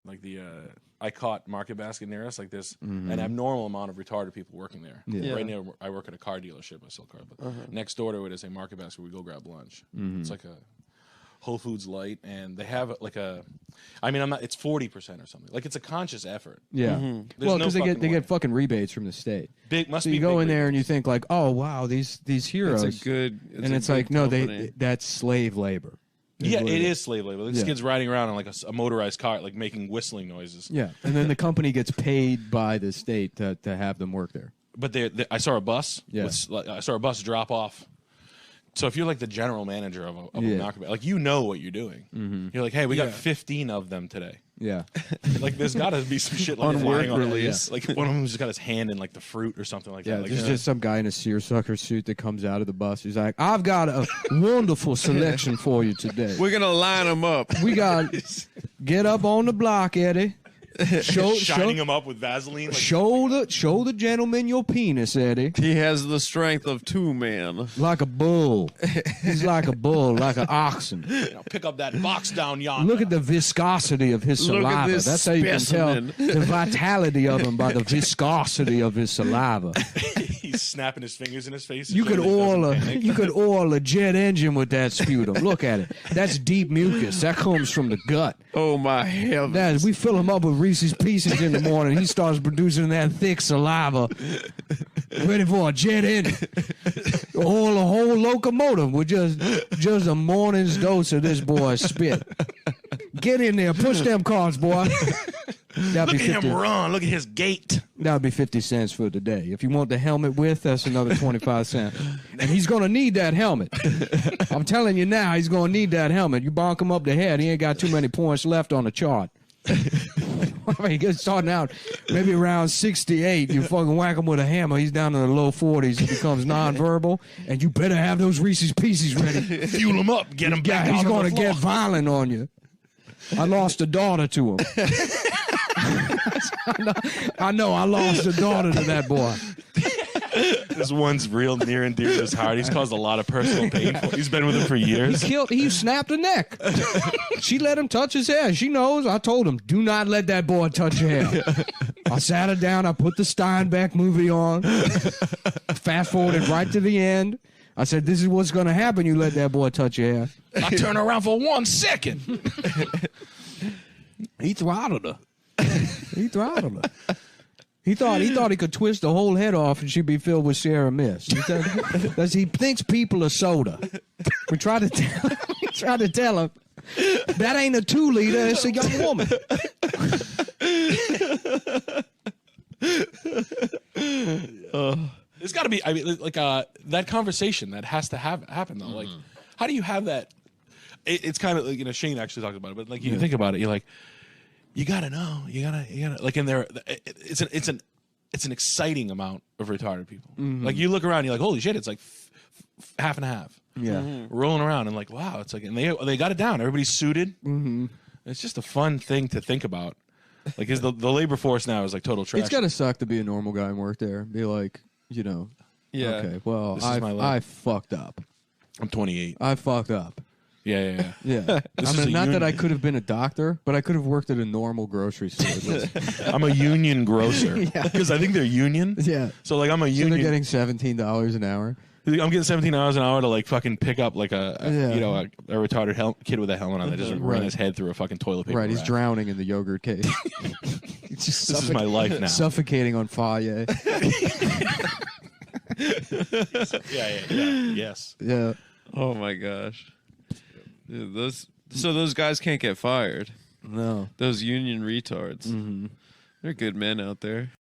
like the I caught Market Basket near us, like this an abnormal amount of retarded people working there. Yeah. Right now, I work at a car dealership. I sell cars, but next door to it is a Market Basket where we go grab lunch. It's like a Whole Foods Light, and they have like a. I mean, I'm not. It's 40% or something. Like it's a conscious effort. Yeah. Well, because they get fucking rebates from the state. So you go in there and you think like, oh wow, these heroes. It's a good. And it's like no, that's slave labor. Yeah, it is slave labor. This kid's riding around on like a motorized car, like making whistling noises. Yeah, and then the company gets paid by the state to have them work there. But I saw a bus. Yeah. I saw a bus drop off. So if you're like the general manager of a market, like you know what you're doing. You're like, hey, we got 15 of them today. Yeah. Like there's got to be some shit like on work release. Like one of them just got his hand in like the fruit or something like that. Like, there's just some guy in a seersucker suit that comes out of the bus. He's like, I've got a wonderful selection for you today. We're gonna line them up. We got get up on the block, Eddie. Shining him up with Vaseline. Like, show the gentleman your penis, Eddie. He has the strength of 2 men. Like a bull. He's like a bull, like an oxen. Pick up that box down yonder. Look at the viscosity of his saliva. Look at this That's how you can tell the vitality of him by the viscosity of his saliva. He's snapping his fingers in his face. You could oil a jet engine with that sputum. Look at it. That's deep mucus. That comes from the gut. Oh my heavens! We fill him up with Reese's Pieces in the morning. He starts producing that thick saliva, ready for a jet engine. Oil a whole locomotive with just a morning's dose of this boy's spit. Get in there, push them cars, boy. Look at him run. Look at his gait. That would be 50 cents for the day. If you want the helmet with, that's another 25 cents. And he's going to need that helmet. I'm telling you now, he's going to need that helmet. You bonk him up the head, he ain't got too many points left on the chart. I mean, he gets starting out maybe around 68. You fucking whack him with a hammer, he's down in the low 40s. He becomes nonverbal, and you better have those Reese's Pieces ready. Fuel him up. Get him back. He's going to get violent on you. I lost a daughter to him. I know. I lost a daughter to that boy. This one's real near and dear to his heart. He's caused a lot of personal pain. He's been with him for years. He snapped a neck. She let him touch his hair. She knows. I told him, do not let that boy touch your hair. I sat her down. I put the Steinbeck movie on. Fast forwarded right to the end. I said, this is what's going to happen. You let that boy touch your hair. I turn around for 1 second. He throttled her. He throttled her. He thought he could twist the whole head off and she'd be filled with Sierra Mist. Because he thinks people are soda. We try to tell him that ain't a 2-liter, it's a young woman. There's got to be, I mean, like that conversation that has to happen though. Like, how do you have that? It's kind of like, Shane actually talked about it, but like you think about it, you're like, you gotta know, you gotta like in there. It's an exciting amount of retarded people. Like you look around, you're like, holy shit, it's like half and half. Yeah, rolling around and like, wow, it's like, and they got it down. Everybody's suited. It's just a fun thing to think about. Like, is the labor force now is like total trash. It's gotta suck to be a normal guy and work there. Be like, yeah. Okay, well, I fucked up. I'm 28. I fucked up. Yeah. I mean, not that I could have been a doctor, but I could have worked at a normal grocery store. I'm a union grocer because I think they're union. Yeah. So like I'm a union. So they're getting $17 an hour. I'm getting $17 an hour to like fucking pick up like a retarded kid with a helmet on that just run his head through a fucking toilet paper. Right, he's drowning in the yogurt case. This is my life now. Suffocating on fire. Yes. Yeah. Oh my gosh. Dude, those guys can't get fired. No. Those union retards. They're good men out there.